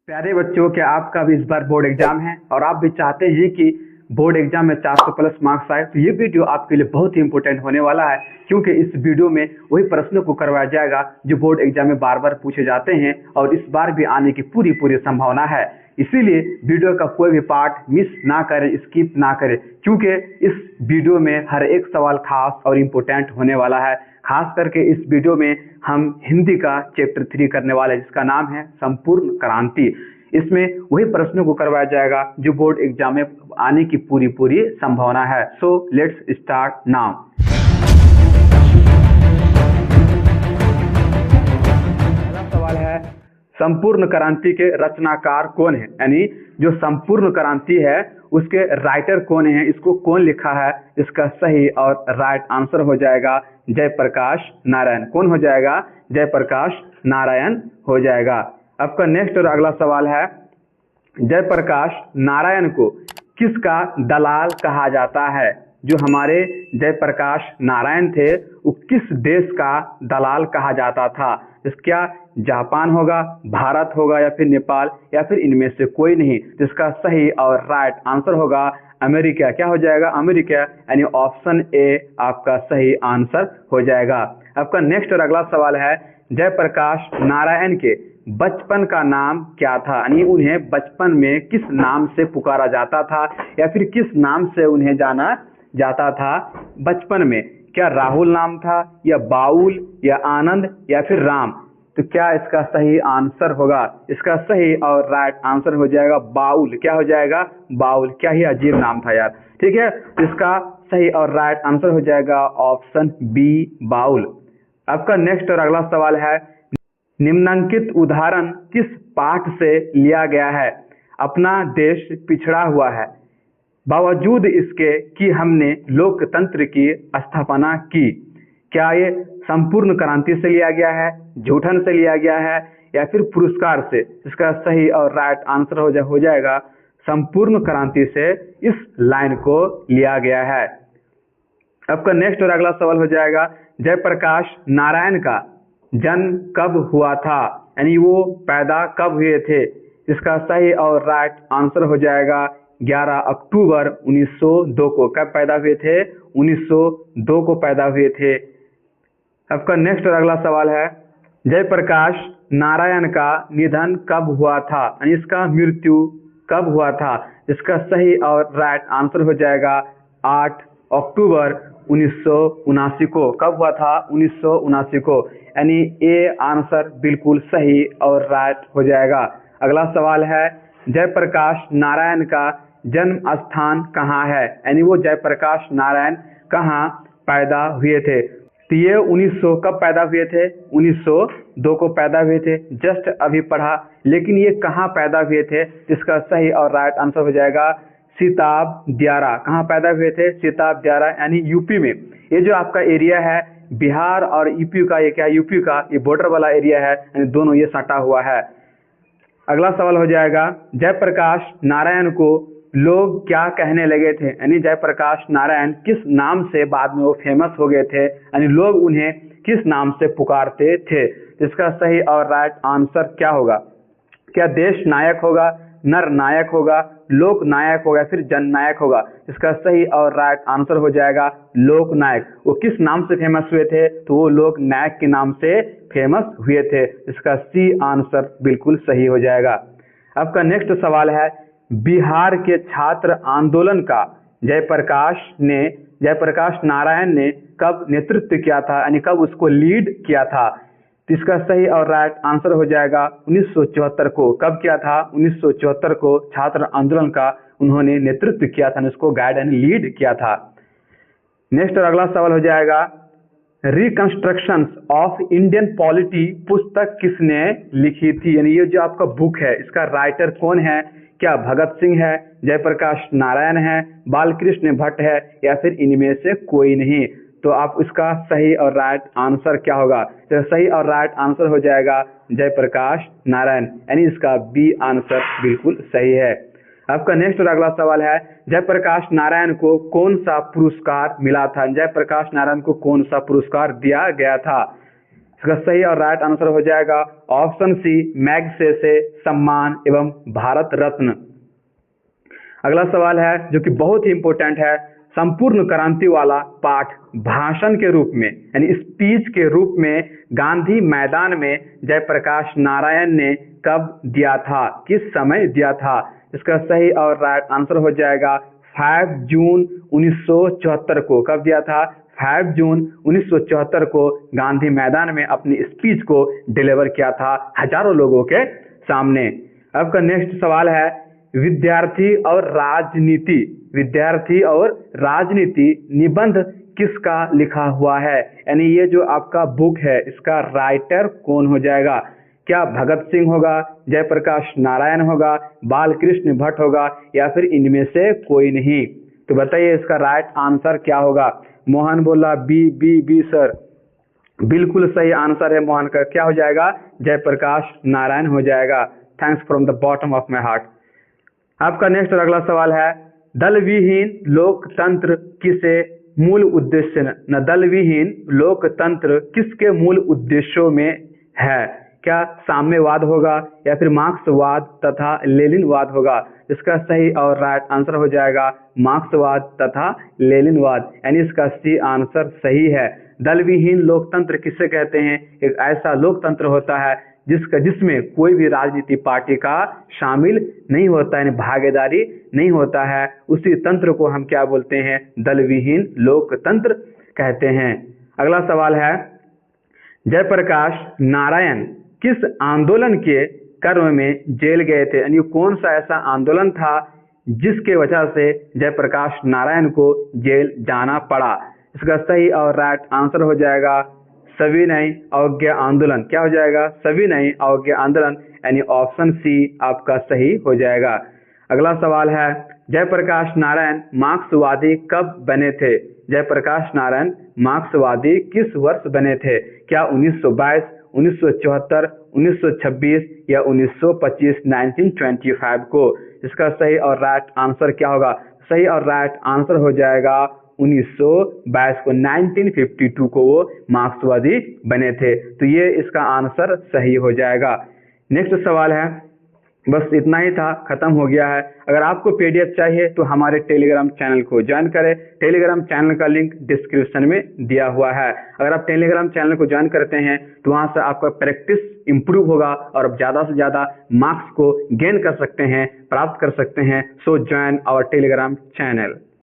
प्यारे बच्चों, क्या आपका भी इस बार बोर्ड एग्जाम है और आप भी चाहते हैं कि बोर्ड एग्जाम में 400 प्लस मार्क्स आए, तो ये वीडियो आपके लिए बहुत ही इंपॉर्टेंट होने वाला है। क्योंकि इस वीडियो में वही प्रश्नों को करवाया जाएगा जो बोर्ड एग्जाम में बार बार पूछे जाते हैं और इस बार भी आने की पूरी पूरी संभावना है। इसीलिए वीडियो का कोई भी पार्ट मिस ना करें, स्किप ना करें, क्योंकि इस वीडियो में हर एक सवाल खास और इम्पोर्टेंट होने वाला है। खास करके इस वीडियो में हम हिंदी का चैप्टर 3 करने वाले हैं, जिसका नाम है संपूर्ण क्रांति। इसमें वही प्रश्नों को करवाया जाएगा जो बोर्ड एग्जाम में आने की पूरी पूरी संभावना है। So let's start now. पहला सवाल है, संपूर्ण क्रांति के रचनाकार कौन है? यानी जो संपूर्ण क्रांति है उसके राइटर कौन है, इसको कौन लिखा है? इसका सही और राइट आंसर हो जाएगा जयप्रकाश नारायण। कौन हो जाएगा? जयप्रकाश नारायण हो जाएगा। आपका नेक्स्ट और अगला सवाल है, जयप्रकाश नारायण को किसका दलाल कहा जाता है? जो हमारे जयप्रकाश नारायण थे वो किस देश का दलाल कहा जाता था? क्या जापान होगा, भारत होगा या फिर नेपाल या फिर इनमें से कोई नहीं? जिसका सही और राइट आंसर होगा अमेरिका। क्या हो जाएगा? अमेरिका, यानी ऑप्शन ए आपका सही आंसर हो जाएगा। आपका नेक्स्ट और अगला सवाल है, जयप्रकाश नारायण के बचपन का नाम क्या था? यानी उन्हें बचपन में किस नाम से पुकारा जाता था या फिर किस नाम से उन्हें जाना जाता था बचपन में? क्या राहुल नाम था या बाउल या आनंद या फिर राम? तो क्या इसका सही आंसर होगा? इसका सही और राइट आंसर हो जाएगा बाउल। क्या हो जाएगा? बाउल। क्या ही अजीब नाम था यार। ठीक है, इसका सही और राइट आंसर हो जाएगा ऑप्शन बी बाउल। आपका नेक्स्ट और अगला सवाल है, निम्नलिखित उदाहरण किस पाठ से लिया गया है? अपना देश पिछड़ा हुआ है, बावजूद इसके कि हमने लोकतंत्र की स्थापना की। क्या ये संपूर्ण क्रांति से लिया गया है, जूठन से लिया गया है या फिर पुरस्कार से? इसका सही और राइट आंसर हो जाएगा संपूर्ण क्रांति से इस लाइन को लिया गया है। आपका नेक्स्ट और अगला सवाल हो जाएगा, जयप्रकाश नारायण का जन्म कब हुआ था? यानी वो पैदा कब हुए थे? इसका सही और राइट आंसर हो जाएगा 11 अक्टूबर 1902 को। कब पैदा हुए थे? 1902 को पैदा हुए थे। आपका नेक्स्ट और अगला सवाल है, जयप्रकाश नारायण का निधन कब हुआ था? यानी इसका मृत्यु कब हुआ था? इसका सही और राइट आंसर हो जाएगा 8 अक्टूबर 1979 को। कब हुआ था? 1979 को। यानी ए आंसर बिल्कुल सही और राइट हो जाएगा। अगला सवाल है, जयप्रकाश नारायण का जन्म स्थान कहाँ है? यानी वो जयप्रकाश नारायण कहाँ पैदा हुए थे? तो ये 1900 कब पैदा हुए थे? 1902 को पैदा हुए थे। जस्ट अभी पढ़ा, लेकिन ये कहाँ पैदा हुए थे? इसका सही और राइट आंसर हो जाएगा सिताब दियारा। कहाँ पैदा हुए थे? सिताब दियारा, यानी यूपी में। ये जो आपका एरिया है बिहार और यूपी का, ये क्या यूपी का ये बॉर्डर वाला एरिया है, यानी दोनों ये सटा हुआ है। अगला सवाल हो जाएगा, जयप्रकाश नारायण को लोग क्या कहने लगे थे? यानी जयप्रकाश नारायण किस नाम से बाद में वो फेमस हो गए थे, यानी लोग उन्हें किस नाम से पुकारते थे? इसका सही और राइट आंसर क्या होगा? क्या देश नायक होगा, नर नायक होगा, लोक नायक होगा, फिर जन नायक होगा? इसका सही और राइट आंसर हो जाएगा लोक नायक। वो किस नाम से फेमस हुए थे? तो वो लोक नायक के नाम से फेमस हुए थे। इसका सी आंसर बिल्कुल सही हो जाएगा। आपका नेक्स्ट सवाल है, बिहार के छात्र आंदोलन का जयप्रकाश नारायण ने कब नेतृत्व किया था? यानी कब उसको लीड किया था? तो इसका सही और राइट आंसर हो जाएगा 1974 को। कब किया था? 1974 को छात्र आंदोलन का उन्होंने नेतृत्व किया था, उसको गाइड एंड लीड किया था। नेक्स्ट और अगला सवाल हो जाएगा, रिकंस्ट्रक्शंस ऑफ इंडियन पॉलिटी पुस्तक किसने लिखी थी? यानी ये जो आपका बुक है इसका राइटर कौन है? क्या भगत सिंह है, जयप्रकाश नारायण है, बालकृष्ण भट्ट है या फिर इनमें से कोई नहीं? तो आप इसका सही और राइट आंसर क्या होगा? तो सही और राइट आंसर हो जाएगा जयप्रकाश नारायण, यानी इसका बी आंसर बिल्कुल सही है। आपका नेक्स्ट और अगला सवाल है, जयप्रकाश नारायण को कौन सा पुरस्कार मिला था? जयप्रकाश नारायण को कौन सा पुरस्कार दिया गया था? इसका सही और राइट आंसर हो जाएगा ऑप्शन सी, मैगसेसे सम्मान एवं भारत रत्न। अगला सवाल है जो कि बहुत ही इंपॉर्टेंट है, संपूर्ण क्रांति वाला पाठ भाषण के रूप में यानी स्पीच के रूप में गांधी मैदान में जयप्रकाश नारायण ने कब दिया था, किस समय दिया था? इसका सही और राइट आंसर हो जाएगा 5 जून 1974 को। कब दिया था? 5 जून 1974 को गांधी मैदान में अपनी स्पीच को डिलीवर किया था हजारों लोगों के सामने। आपका नेक्स्ट सवाल है, विद्यार्थी और राजनीति, विद्यार्थी और राजनीति निबंध किसका लिखा हुआ है? यानी ये जो आपका बुक है इसका राइटर कौन हो जाएगा? क्या भगत सिंह होगा, जयप्रकाश नारायण होगा, बालकृष्ण भट्ट होगा या फिर इनमें से कोई नहीं? तो बताइए इसका राइट आंसर क्या होगा? मोहन बोला बी बी बी सर, बिल्कुल सही आंसर है मोहन का। क्या हो जाएगा? जयप्रकाश नारायण हो जाएगा। Thanks from the bottom of my heart. आपका नेक्स्ट और अगला सवाल है, दल विहीन लोकतंत्र किसे मूल उद्देश्य न दल विहीन लोकतंत्र किसके मूल उद्देश्यों में है? क्या साम्यवाद होगा या फिर मार्क्सवाद तथा लेनिनवाद होगा? इसका सही और राइट आंसर हो जाएगा मार्क्सवाद तथा लेनिनवाद, यानी इसका सी आंसर सही है। दल विहीन लोकतंत्र किसे कहते हैं? एक ऐसा लोकतंत्र होता है जिसमें कोई भी राजनीति पार्टी का शामिल नहीं होता है, यानी भागीदारी नहीं होता है, उसी तंत्र को हम क्या बोलते हैं? दल विहीन लोकतंत्र कहते हैं। अगला सवाल है, जयप्रकाश नारायण किस आंदोलन के कर्म में जेल गए थे? यानी कौन सा ऐसा आंदोलन था जिसके वजह से जयप्रकाश नारायण को जेल जाना पड़ा? इसका सही और राइट आंसर हो जाएगा सविनय अवज्ञा आंदोलन। क्या हो जाएगा? सविनय अवज्ञा आंदोलन, यानी ऑप्शन सी आपका सही हो जाएगा। अगला सवाल है, जयप्रकाश नारायण मार्क्सवादी कब बने थे? जयप्रकाश नारायण मार्क्सवादी किस वर्ष बने थे? क्या 1922, 1974, 1926 या 1925, 1925 को? इसका सही और राइट आंसर क्या होगा? सही और राइट आंसर हो जाएगा 1922 को, 1952 को वो मार्क्सवादी बने थे। तो ये इसका आंसर सही हो जाएगा। नेक्स्ट सवाल है, बस इतना ही था, खत्म हो गया है। अगर आपको पीडीएफ चाहिए तो हमारे टेलीग्राम चैनल को ज्वाइन करें। टेलीग्राम चैनल का लिंक डिस्क्रिप्शन में दिया हुआ है। अगर आप टेलीग्राम चैनल को ज्वाइन करते हैं तो वहां से आपका प्रैक्टिस इंप्रूव होगा और आप ज़्यादा से ज़्यादा मार्क्स को गेन कर सकते हैं, प्राप्त कर सकते हैं। So join our Telegram channel.